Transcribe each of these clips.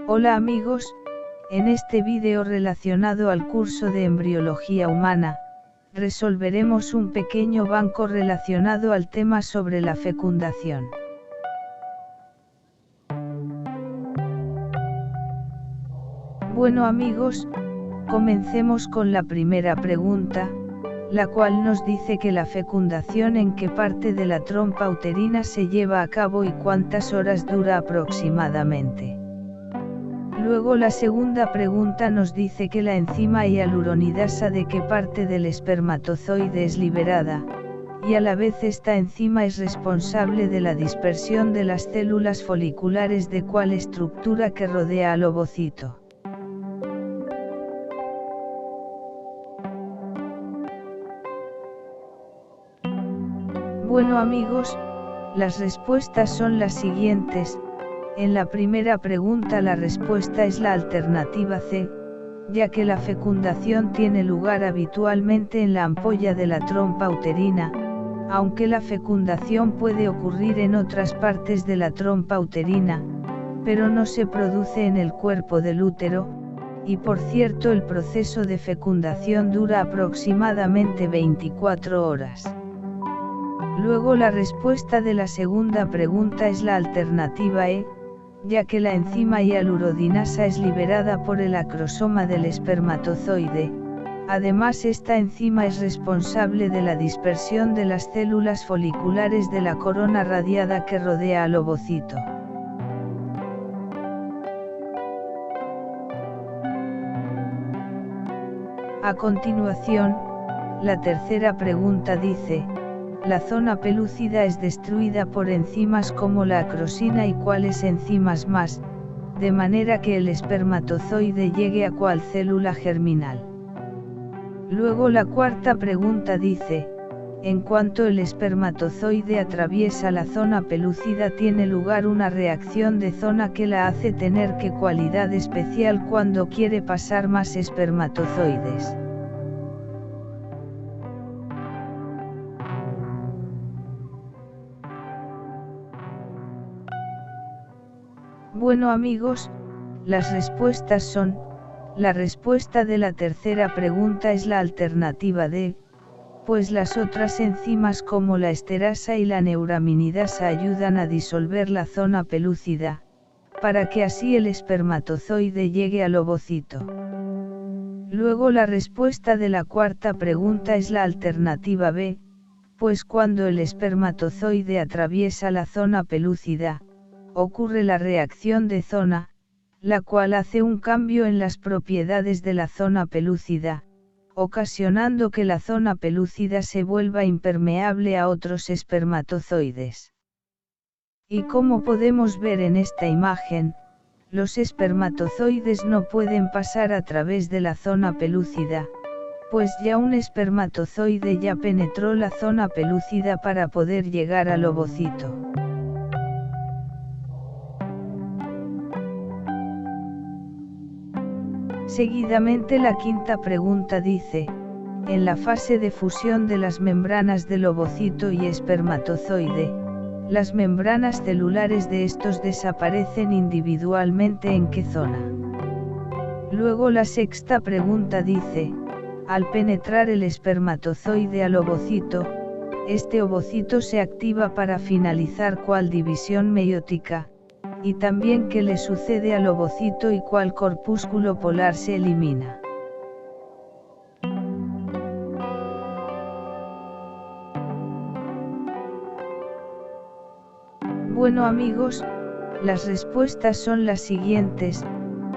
Hola amigos, en este vídeo relacionado al curso de embriología humana, resolveremos un pequeño banco relacionado al tema sobre la fecundación. Bueno amigos, comencemos con la primera pregunta, la cual nos dice que la fecundación en qué parte de la trompa uterina se lleva a cabo y cuántas horas dura aproximadamente. Luego la segunda pregunta nos dice que la enzima hialuronidasa de qué parte del espermatozoide es liberada, y a la vez esta enzima es responsable de la dispersión de las células foliculares de cuál estructura que rodea al ovocito. Bueno amigos, las respuestas son las siguientes. En la primera pregunta la respuesta es la alternativa C, ya que la fecundación tiene lugar habitualmente en la ampolla de la trompa uterina, aunque la fecundación puede ocurrir en otras partes de la trompa uterina, pero no se produce en el cuerpo del útero, y por cierto el proceso de fecundación dura aproximadamente 24 horas. Luego la respuesta de la segunda pregunta es la alternativa E, ya que la enzima hialuronidasa es liberada por el acrosoma del espermatozoide. Además esta enzima es responsable de la dispersión de las células foliculares de la corona radiada que rodea al ovocito. A continuación, la tercera pregunta dice, la zona pelúcida es destruida por enzimas como la acrosina y cuáles enzimas más, de manera que el espermatozoide llegue a cuál célula germinal. Luego la cuarta pregunta dice, en cuanto el espermatozoide atraviesa la zona pelúcida tiene lugar una reacción de zona que la hace tener que cualidad especial cuando quiere pasar más espermatozoides. Bueno amigos, las respuestas son, la respuesta de la tercera pregunta es la alternativa D, pues las otras enzimas como la esterasa y la neuraminidasa ayudan a disolver la zona pelúcida, para que así el espermatozoide llegue al ovocito. Luego la respuesta de la cuarta pregunta es la alternativa B, pues cuando el espermatozoide atraviesa la zona pelúcida, ocurre la reacción de zona, la cual hace un cambio en las propiedades de la zona pelúcida, ocasionando que la zona pelúcida se vuelva impermeable a otros espermatozoides. Y como podemos ver en esta imagen, los espermatozoides no pueden pasar a través de la zona pelúcida, pues ya un espermatozoide ya penetró la zona pelúcida para poder llegar al ovocito. Seguidamente la quinta pregunta dice, en la fase de fusión de las membranas del ovocito y espermatozoide, las membranas celulares de estos desaparecen individualmente ¿en qué zona? Luego la sexta pregunta dice, al penetrar el espermatozoide al ovocito, este ovocito se activa para finalizar cuál división meiótica, y también qué le sucede al ovocito y cuál corpúsculo polar se elimina. Bueno amigos, las respuestas son las siguientes.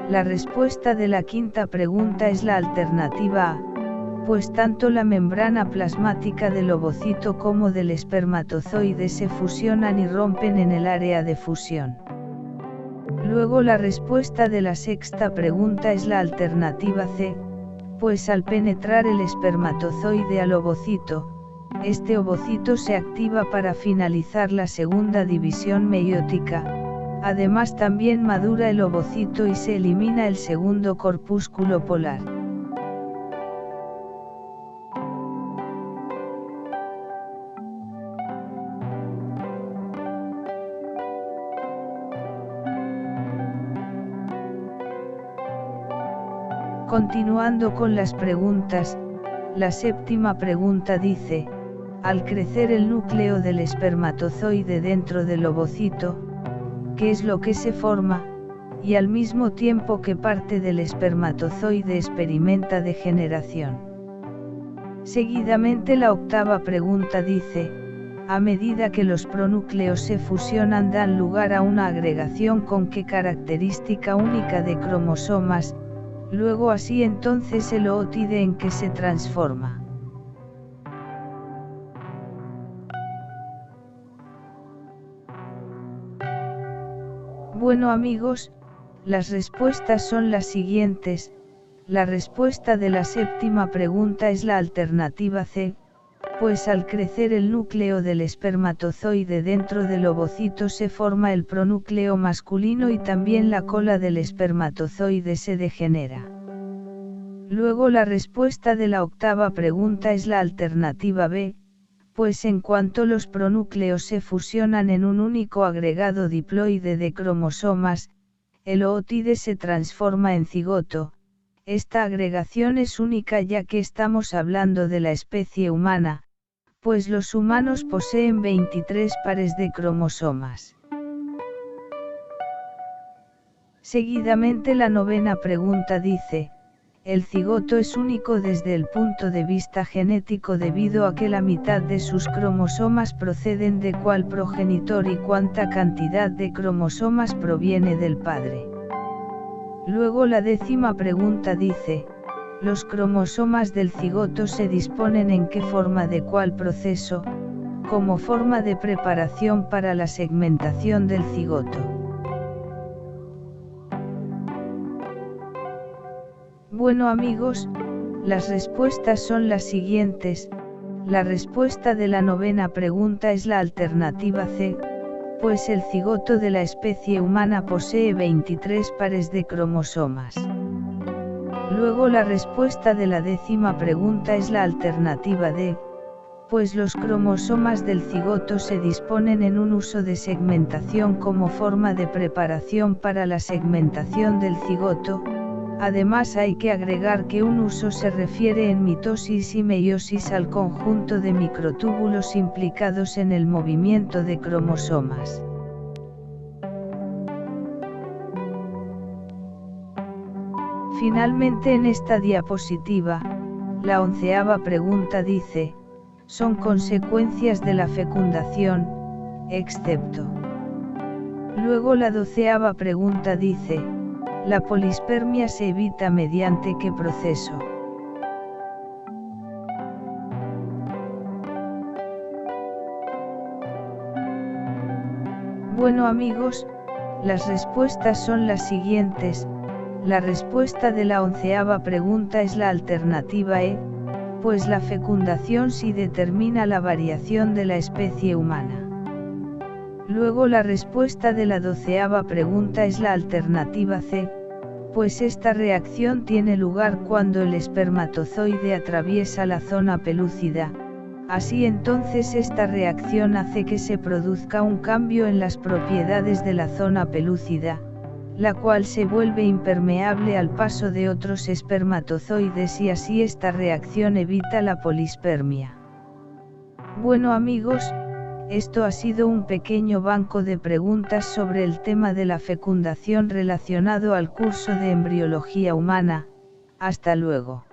La respuesta de la quinta pregunta es la alternativa A, pues tanto la membrana plasmática del ovocito como del espermatozoide se fusionan y rompen en el área de fusión. Luego la respuesta de la sexta pregunta es la alternativa C, pues al penetrar el espermatozoide al ovocito, este ovocito se activa para finalizar la segunda división meiótica, además también madura el ovocito y se elimina el segundo corpúsculo polar. Continuando con las preguntas, la séptima pregunta dice, al crecer el núcleo del espermatozoide dentro del ovocito, ¿qué es lo que se forma? Y al mismo tiempo que parte del espermatozoide experimenta degeneración. Seguidamente la octava pregunta dice, a medida que los pronúcleos se fusionan dan lugar a una agregación con qué característica única de cromosomas, luego así entonces el ootido en qué se transforma. Bueno amigos, las respuestas son las siguientes. La respuesta de la séptima pregunta es la alternativa C, pues al crecer el núcleo del espermatozoide dentro del ovocito se forma el pronúcleo masculino y también la cola del espermatozoide se degenera. Luego la respuesta de la octava pregunta es la alternativa B, pues en cuanto los pronúcleos se fusionan en un único agregado diploide de cromosomas, el ootido se transforma en cigoto. Esta agregación es única ya que estamos hablando de la especie humana, pues los humanos poseen 23 pares de cromosomas. Seguidamente la novena pregunta dice, el cigoto es único desde el punto de vista genético debido a que la mitad de sus cromosomas proceden de cuál progenitor y cuánta cantidad de cromosomas proviene del padre. Luego la décima pregunta dice, los cromosomas del cigoto se disponen en qué forma de cuál proceso, como forma de preparación para la segmentación del cigoto. Bueno amigos, las respuestas son las siguientes. La respuesta de la novena pregunta es la alternativa C, pues el cigoto de la especie humana posee 23 pares de cromosomas. Luego la respuesta de la décima pregunta es la alternativa D, pues los cromosomas del cigoto se disponen en un uso de segmentación como forma de preparación para la segmentación del cigoto. Además hay que agregar que un uso se refiere en mitosis y meiosis al conjunto de microtúbulos implicados en el movimiento de cromosomas. Finalmente en esta diapositiva, la onceava pregunta dice, son consecuencias de la fecundación, excepto. Luego la doceava pregunta dice, la polispermia se evita mediante qué proceso. Bueno amigos, las respuestas son las siguientes. La respuesta de la onceava pregunta es la alternativa E, pues la fecundación sí determina la variación de la especie humana. Luego la respuesta de la doceava pregunta es la alternativa C, pues esta reacción tiene lugar cuando el espermatozoide atraviesa la zona pelúcida, así entonces esta reacción hace que se produzca un cambio en las propiedades de la zona pelúcida, la cual se vuelve impermeable al paso de otros espermatozoides y así esta reacción evita la polispermia. Bueno amigos, esto ha sido un pequeño banco de preguntas sobre el tema de la fecundación relacionado al curso de embriología humana. Hasta luego.